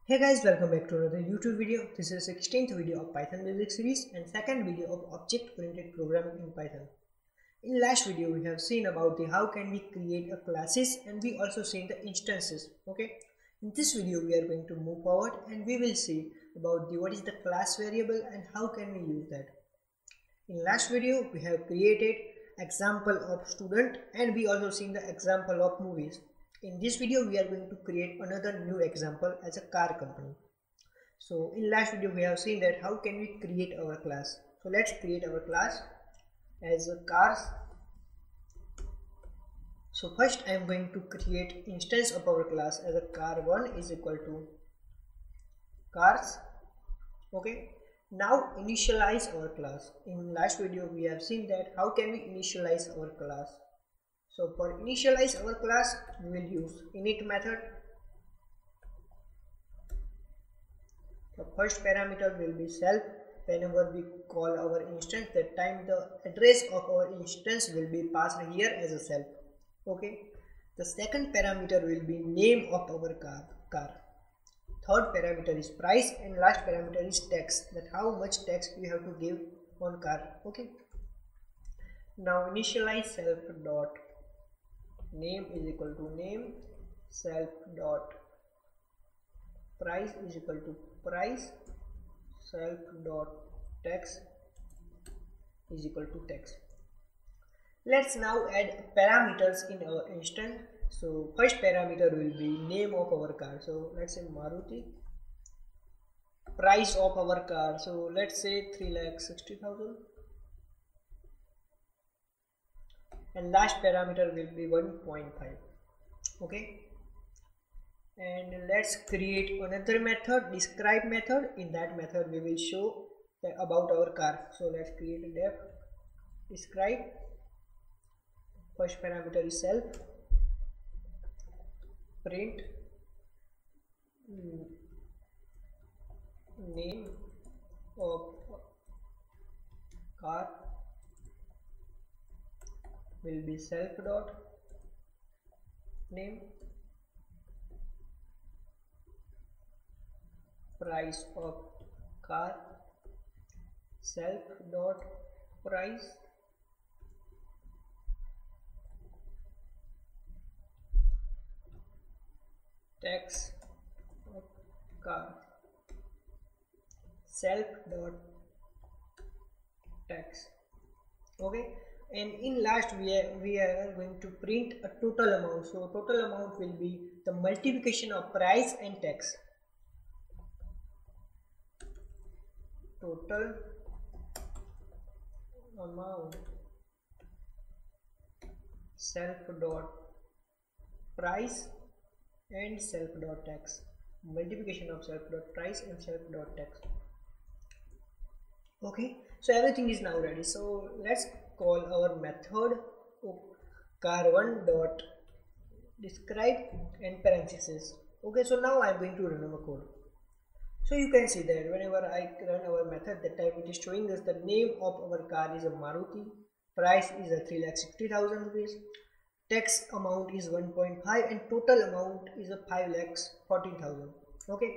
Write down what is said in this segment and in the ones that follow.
Hey guys, welcome back to another YouTube video. This is the 16th video of Python basic series and second video of object-oriented programming in Python. In last video we have seen about the how can we create a classes and we also seen the instances. Okay, in this video we are going to move forward and we will see about the what is the class variable and how can we use that. In last video we have created example of student and we also seen the example of movies. In this video we are going to create another new example as a car company. So in last video we have seen that how can we create our class. So let's create our class as a cars. So first I am going to create instance of our class as a car1 is equal to cars. Okay, now initialize our class. In last video we have seen that how can we initialize our class. So for initialize our class, we will use init method. The first parameter will be self. Whenever we call our instance, that time the address of our instance will be passed here as a self. Okay. The second parameter will be name of our car. Third parameter is price and last parameter is tax. That how much tax we have to give on car. Okay. Now initialize self dot name is equal to name, self dot price is equal to price, self dot tax is equal to tax. Let's now add parameters in our instance. So first parameter will be name of our car. So let's say Maruti. Price of our car. So let's say 3,60,000. And last parameter will be 1.5. Okay, and let's create another method, describe method. In that method we will show about our car. So let's create a def describe. First parameter is self, print name of car will be self dot name, price of car self dot price, tax of car self dot tax. Okay, and in last we are going to print a total amount. So total amount will be the multiplication of price and tax. Total amount self dot price and self dot tax, multiplication of self dot price and self dot tax. Okay, so everything is now ready. So let's call our method car1 dot describe and parenthesis. Okay, so now I am going to run our code. So you can see that whenever I run our method, that time it is showing us the name of our car is a Maruti, price is a 3,60,000 rupees, tax amount is 1.5 and total amount is a 5,14,000. Okay,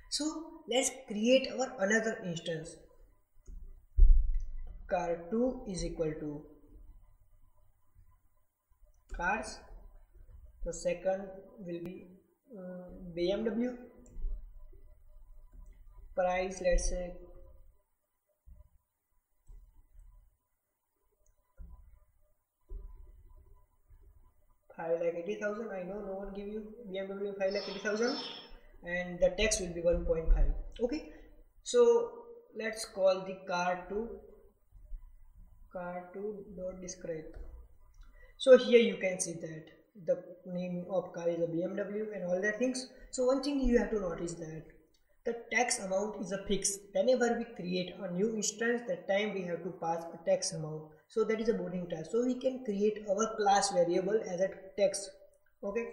so let's create our another instance. Car2 is equal to cars. The second will be BMW. Price, let's say 5,80,000. I know no one give you BMW 5,80,000 and the tax will be 1.5. Okay, so let's call the car2 dot describe. So here you can see that the name of car is a BMW and all that things. So one thing you have to notice that the tax amount is a fixed. Whenever we create a new instance, that time we have to pass a tax amount. So that is a boarding tax. So we can create our class variable as a tax. Okay,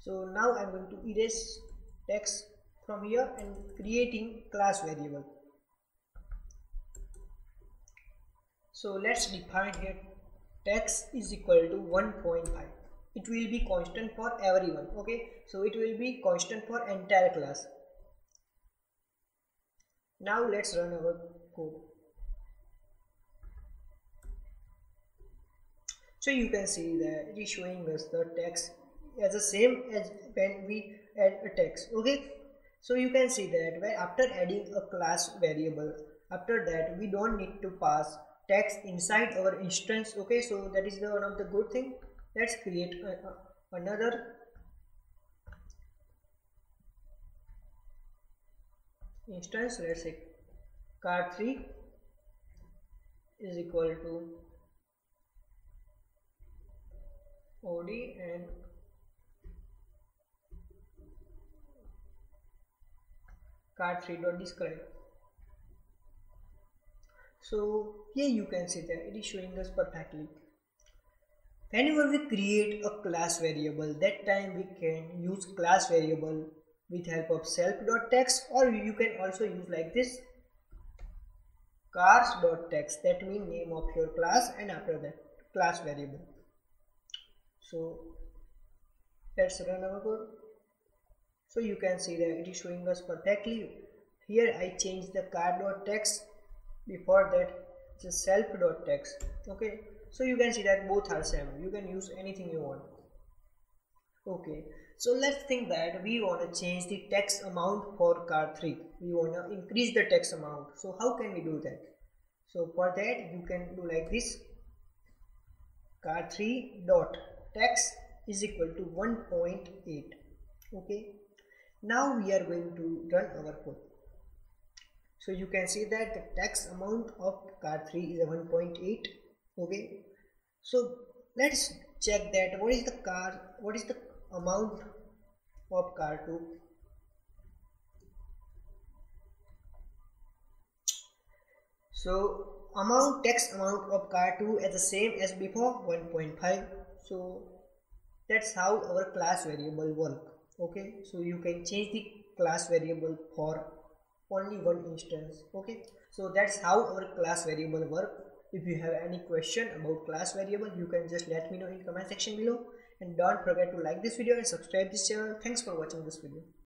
so now I'm going to erase tax from here and creating class variable. So let's define here tax is equal to 1.5. It will be constant for everyone. Okay, so it will be constant for entire class. Now let's run our code. So you can see that it is showing us the text as the same as when we add a text. Okay, so you can see that when after adding a class variable, after that we don't need to pass text inside our instance. Okay, so that is the one of the good thing. Let's create another instance. Let's say car3 is equal to od and car3.describe. So here you can see that it is showing us perfectly. Whenever we create a class variable, that time we can use class variable with help of self.text, or you can also use like this cars.text, that means name of your class, and after that class variable. So let's run our code. So you can see that it is showing us perfectly. Here I changed the car.text, before that just self.text. Okay, so you can see that both are same. You can use anything you want. Okay, so let's think that we want to change the text amount for car3. We want to increase the text amount. So how can we do that? So for that you can do like this: car3.text is equal to 1.8. Okay, now we are going to run our code. So you can see that the text amount of car3 is 1.8. Okay, so let's check that what is the amount of car2. So text amount of car2 is the same as before, 1.5. so that's how our class variable work. Okay, so you can change the class variable for only one instance. Okay, so that's how our class variable work. If you have any question about class variable, you can just let me know in comment section below, and don't forget to like this video and subscribe this channel. Thanks for watching this video.